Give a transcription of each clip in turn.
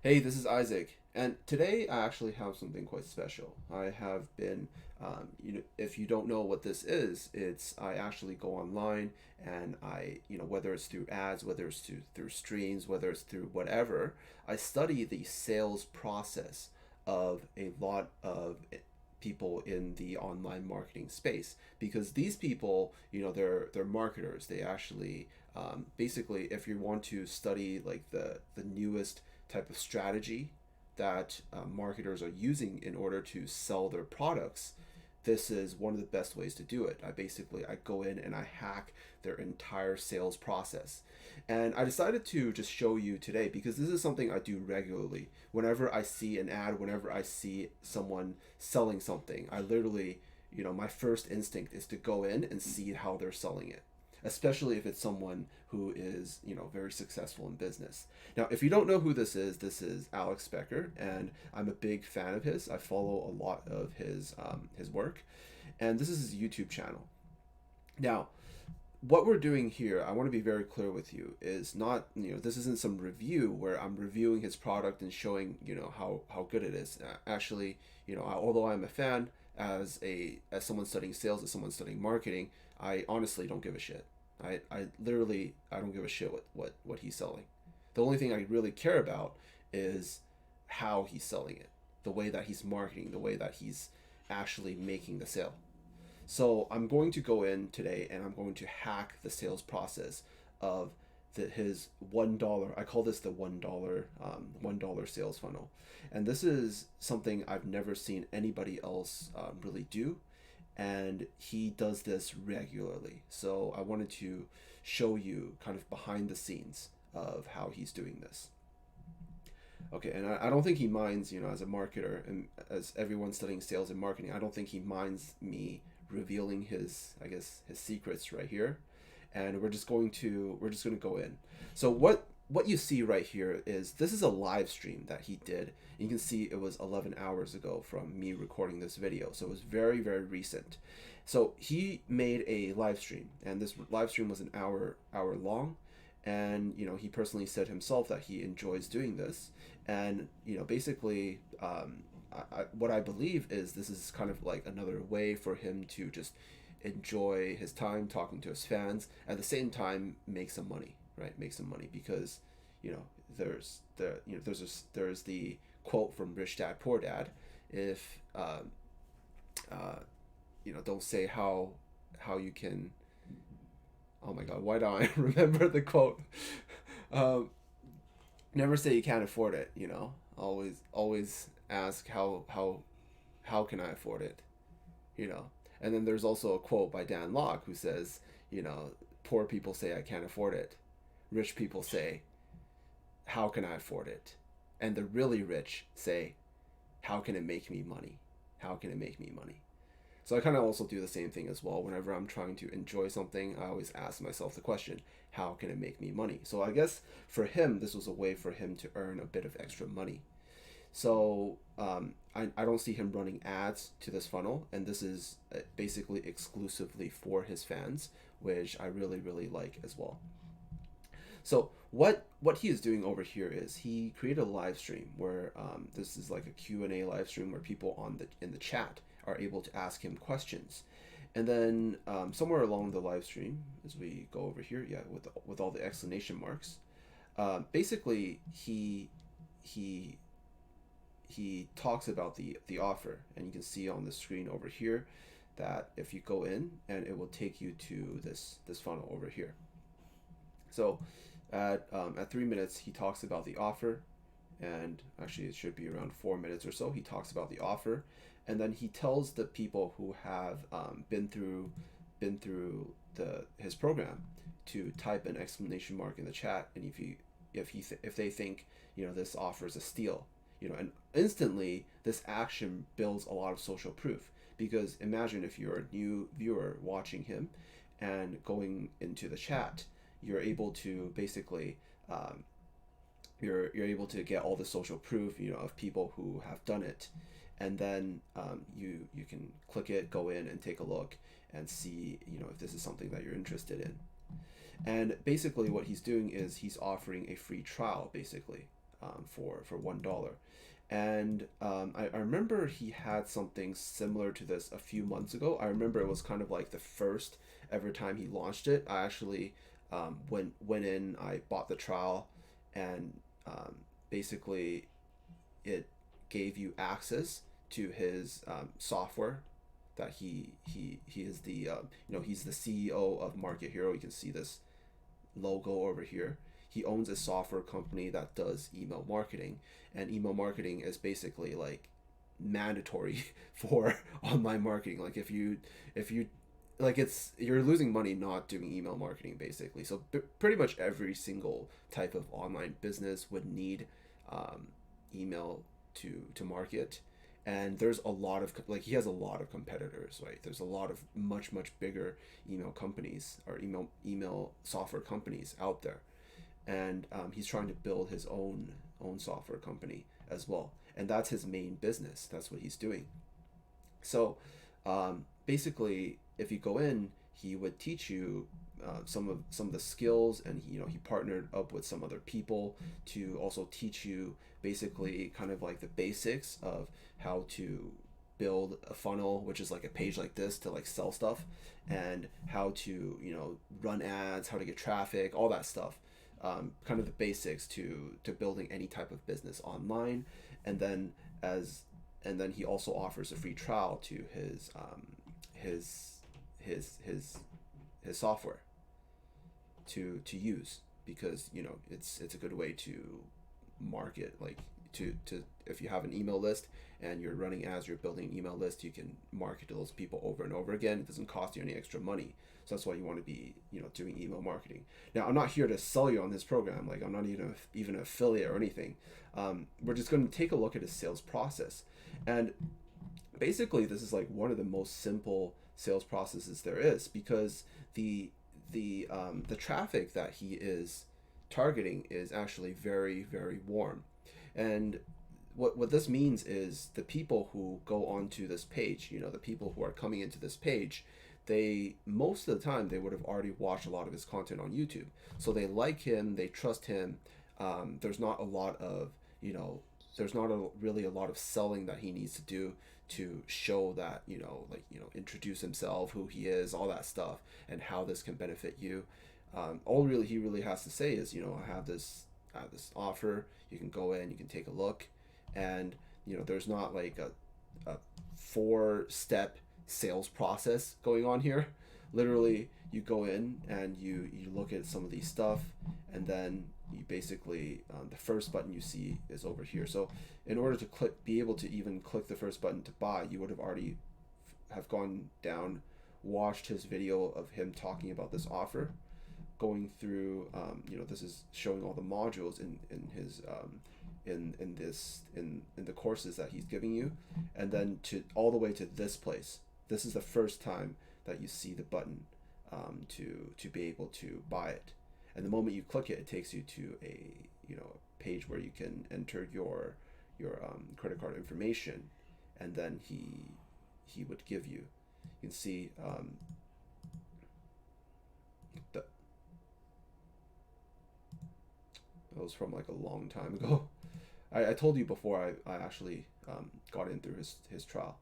Hey, this is Isaac, and today I actually have something quite special. I have been, if you don't know what this is, it's I actually go online and whether it's through ads, whether it's through streams, whether it's through whatever, I study the sales process of a lot of people in the online marketing space because these people, they're marketers. They actually, basically, if you want to study like the newest type of strategy that marketers are using in order to sell their products, this is one of the best ways to do it. I go in and I hack their entire sales process. And I decided to just show you today because this is something I do regularly. Whenever I see an ad, whenever I see someone selling something, I literally, my first instinct is to go in and see how they're selling it, especially if it's someone who is, very successful in business. Now, if you don't know who this is Alex Becker, and I'm a big fan of his. I follow a lot of his work, and this is his YouTube channel. Now, what we're doing here, I want to be very clear with you, is not, this isn't some review where I'm reviewing his product and showing, how good it is. Actually, although I'm a fan, as someone studying sales, as someone studying marketing, I honestly don't give a shit. I literally I don't give a shit what he's selling. The only thing I really care about is how he's selling it, the way that he's marketing, the way that he's actually making the sale. So I'm going to go in today and I'm going to hack the sales process of his $1. I call this the $1 sales funnel, and this is something I've never seen anybody else really do, and he does this regularly. So I wanted to show you kind of behind the scenes of how he's doing this. Okay, and I don't think he minds, as a marketer and as everyone studying sales and marketing, I don't think he minds me revealing his, I guess, his secrets right here. And we're just going to go in. So what you see right here is this is a live stream that he did. You can see it was 11 hours ago from me recording this video. So it was very, very recent. So he made a live stream, and this live stream was an hour long, and he personally said himself that he enjoys doing this. And basically, what I believe is this is kind of like another way for him to just enjoy his time talking to his fans, at the same time make some money, right? Make some money because you know there's the quote from Rich Dad Poor Dad. If uh, don't say how you can. Oh my God, why don't I remember the quote? um, Never say you can't afford it. Always ask how can I afford it. you know. And then there's also a quote by Dan Locke who says, poor people say I can't afford it. Rich people say, how can I afford it? And the really rich say, how can it make me money? How can it make me money? So I kind of also do the same thing as well. Whenever I'm trying to enjoy something, I always ask myself the question, how can it make me money? So I guess for him, this was a way for him to earn a bit of extra money. So I don't see him running ads to this funnel, and this is basically exclusively for his fans, which I really, really like as well. So what he is doing over here is he created a live stream where this is like a Q&A live stream where people in the chat are able to ask him questions. And then somewhere along the live stream, as we go over here, yeah, with all the exclamation marks, basically he he talks about the offer, and you can see on the screen over here that if you go in, and it will take you to this funnel over here. So at 3 minutes he talks about the offer, and actually it should be around 4 minutes or so he talks about the offer, and then he tells the people who have been through his program to type an exclamation mark in the chat, and if they think this offer is a steal, and instantly this action builds a lot of social proof, because imagine if you're a new viewer watching him and going into the chat, you're able to basically you're able to get all the social proof of people who have done it, and then you can click it, go in and take a look and see if this is something that you're interested in. And basically what he's doing is he's offering a free trial, basically. for $1. And I remember he had something similar to this a few months ago. I remember it was kind of like the first ever time he launched it. I actually went in, I bought the trial, and um, basically it gave you access to his software that he is the he's the CEO of Market Hero. You can see this logo over here. He owns a software company that does email marketing, and email marketing is basically like mandatory for online marketing. Like if you like it's you're losing money not doing email marketing basically. So pretty much every single type of online business would need um, email to market. And there's a lot of like he has a lot of competitors, right? There's a lot of much bigger email companies or email software companies out there, and he's trying to build his own software company as well, and that's his main business. That's what he's doing. So basically, if you go in, he would teach you some of the skills, and he partnered up with some other people to also teach you basically kind of like the basics of how to build a funnel, which is like a page like this to like sell stuff, and how to run ads, how to get traffic, all that stuff. Kind of the basics to building any type of business online, and then as and then he also offers a free trial to his his his his software to use, because it's a good way to market, like to if you have an email list and you're running ads, you're building an email list, you can market to those people over and over again. It doesn't cost you any extra money. So that's why you want to be doing email marketing. Now, I'm not here to sell you on this program. Like, I'm not even an affiliate or anything. We're just going to take a look at his sales process. And basically, this is like one of the most simple sales processes there is, because the traffic that he is targeting is actually very, very warm. And what this means is the people who go onto this page, the people who are coming into this page, they most of the time they would have already watched a lot of his content on YouTube. So they like him, they trust him. There's not a lot of, there's not really a lot of selling that he needs to do to show that, introduce himself, who he is, all that stuff, and how this can benefit you. All really he really has to say is, I have this offer. You can go in, you can take a look, and there's not like a 4-step sales process going on here. Literally, you go in and you look at some of these stuff, and then you basically the first button you see is over here. So in order to be able to even click the first button to buy, you would have already have gone down, watched his video of him talking about this offer, going through this is showing all the modules in his in the courses that he's giving you, and then to all the way to this place. This is the first time that you see the button to be able to buy it, and the moment you click it, it takes you to a page where you can enter your credit card information, and then he would give you. You can see the that was from like a long time ago. I told you before I actually got in through his trial.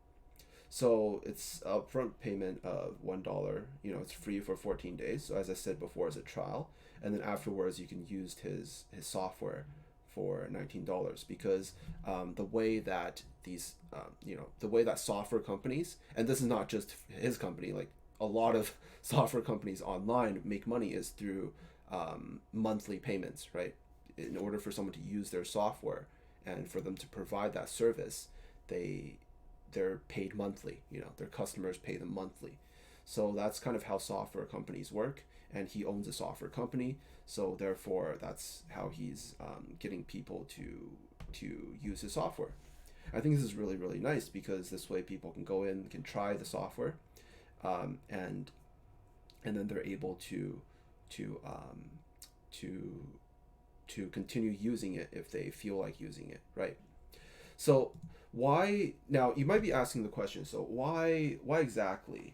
So it's upfront payment of $1. It's free for 14 days. So as I said before, it's a trial, and then afterwards you can use his software for $19, because the way that the way that software companies, and this is not just his company, like a lot of software companies online make money is through monthly payments, right? In order for someone to use their software and for them to provide that service, they're paid monthly. Their customers pay them monthly. So that's kind of how software companies work, and he owns a software company, so therefore that's how he's getting people to use his software. I think this is really, really nice, because this way people can go in, can try the software, and then they're able to to to continue using it if they feel like using it, right? So why now you might be asking the question, so why exactly,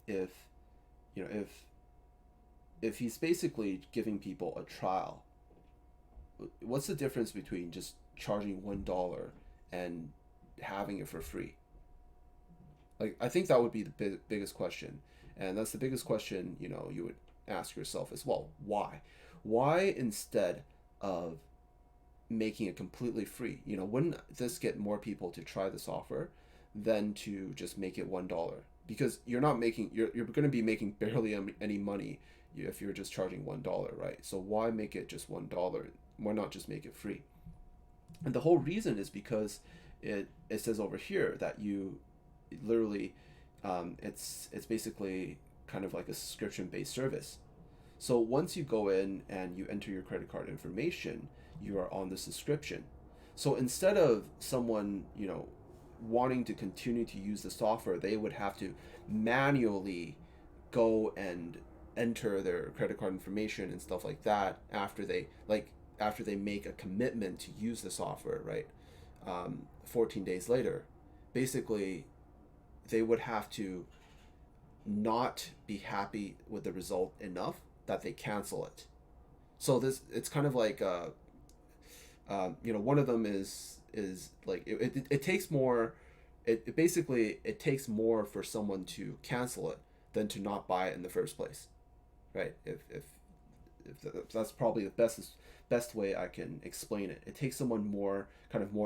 if if he's basically giving people a trial, what's the difference between just charging $1 and having it for free? Like, I think that would be the biggest question, and that's the biggest question, you would ask yourself as well. Why instead of making it completely free? Wouldn't this get more people to try this offer than to just make it $1? Because you're going to be making barely any money if you're just charging $1, right? So why make it just $1? Why not just make it free? And the whole reason is because it says over here that you literally, it's basically kind of like a subscription based service. So once you go in and you enter your credit card information, you are on the subscription. So instead of someone, wanting to continue to use the software, they would have to manually go and enter their credit card information and stuff like that after they make a commitment to use the software, right? 14 days later, basically, they would have to not be happy with the result enough that they cancel it. So it's kind of like one of them is like it takes more. It basically it takes more for someone to cancel it than to not buy it in the first place, right? If that's probably the best way I can explain it. It takes someone more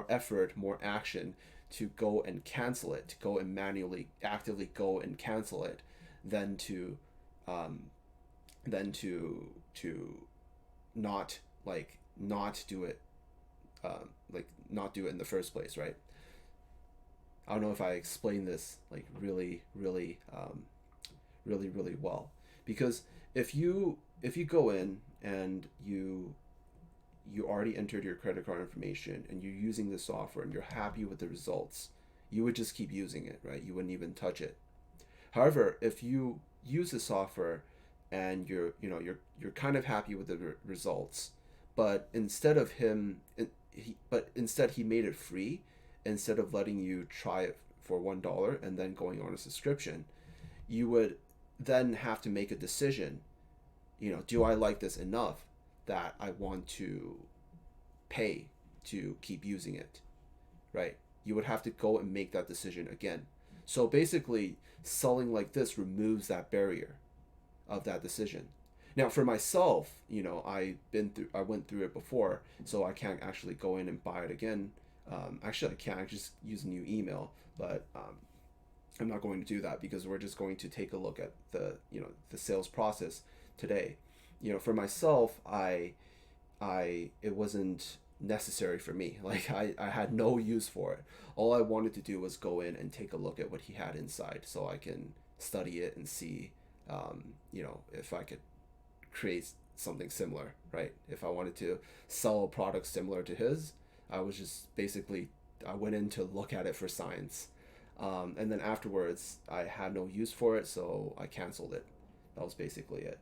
effort, more action to go and cancel it, to go and manually, actively go and cancel it, than to um, to not do it, not do it in the first place, right? I don't know if I explained this like really, really, really well, because if you go in and you already entered your credit card information and you're using the software and you're happy with the results, you would just keep using it, right? You wouldn't even touch it. However, if you use the software and you're kind of happy with the results, but instead he made it free, instead of letting you try it for $1 and then going on a subscription, you would then have to make a decision. Do I like this enough that I want to pay to keep using it, right? You would have to go and make that decision again. So basically, selling like this removes that barrier of that decision. Now, for myself, I went through it before, so I can't actually go in and buy it again. Actually, I can't. I just use a new email, but I'm not going to do that because we're just going to take a look at the sales process today. For myself, it wasn't necessary for me. Like I had no use for it. All I wanted to do was go in and take a look at what he had inside, so I can study it and see, if I could create something similar, right? If I wanted to sell a product similar to his, I was just basically, I went in to look at it for science. And then afterwards, I had no use for it, so I canceled it. That was basically it.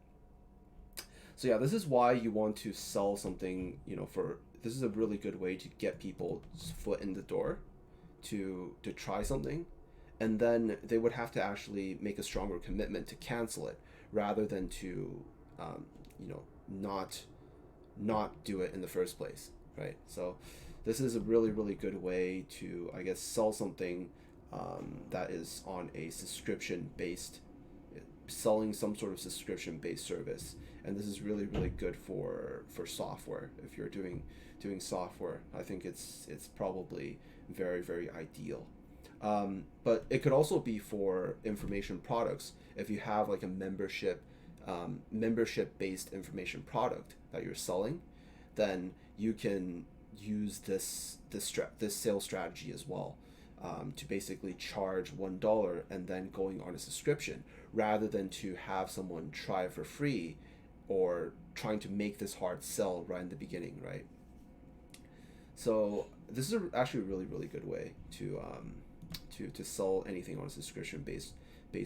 So yeah, this is why you want to sell something, this is a really good way to get people's foot in the door to try something. And then they would have to actually make a stronger commitment to cancel it rather than to, not do it in the first place, right? So this is a really, really good way to, I guess, sell something that is on a selling some sort of subscription based service. And this is really, really good for software. If you're doing software, I think it's probably very, very ideal. But it could also be for information products. If you have like a membership based information product that you're selling, then you can use this sales strategy as well, to basically charge $1 and then going on a subscription, rather than to have someone try it for free or trying to make this hard sell right in the beginning, right? So this is actually a really, really good way to sell anything on a subscription based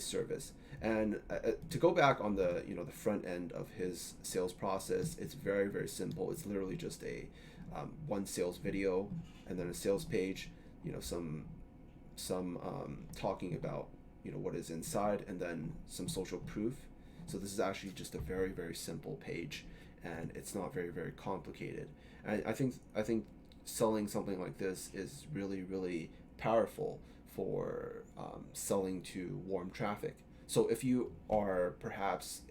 service. And to go back on the the front end of his sales process, it's very, very simple. It's literally just a one sales video and then a sales page, some talking about what is inside, and then some social proof. So this is actually just a very, very simple page, and it's not very, very complicated. I think selling something like this is really really powerful for selling to warm traffic. So if you are perhaps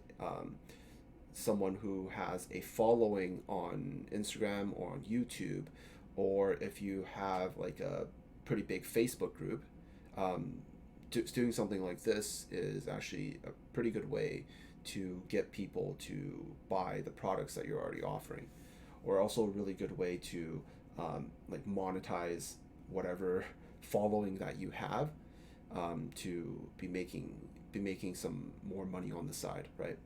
someone who has a following on Instagram or on YouTube, or if you have like a pretty big Facebook group, um, doing something like this is actually a pretty good way to get people to buy the products that you're already offering, or also a really good way to like monetize whatever following that you have, to be making some more money on the side, right?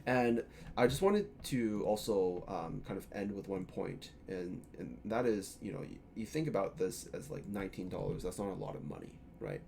And I just wanted to also kind of end with one point, and that is, you think about this as like $19. That's not a lot of money, right?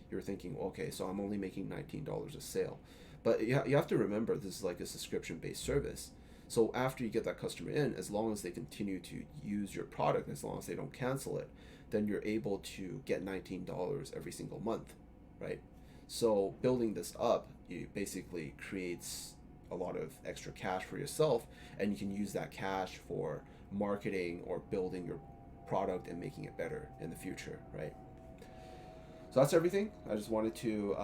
You're thinking, okay, so I'm only making $19 a sale, but you have to remember this is like a subscription-based service. So after you get that customer in, as long as they continue to use your product, as long as they don't cancel it, then you're able to get $19 every single month, right? So building this up, it basically creates a lot of extra cash for yourself, and you can use that cash for marketing or building your product and making it better in the future, right? So that's everything. I just wanted to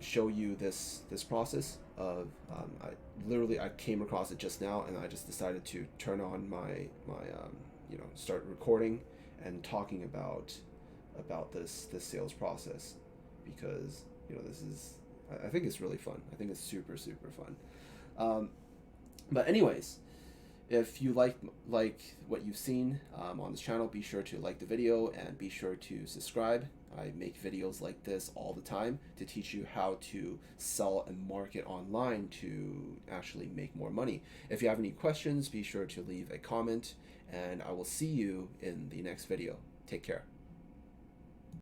show you this process of I came across it just now, and I just decided to turn on my start recording and talking about this sales process, because this is, I think it's really fun. I think it's super super fun. Um, but anyways, if you like what you've seen on this channel, be sure to like the video and be sure to subscribe. I make videos like this all the time to teach you how to sell and market online to actually make more money. If you have any questions, be sure to leave a comment, and I will see you in the next video. Take care.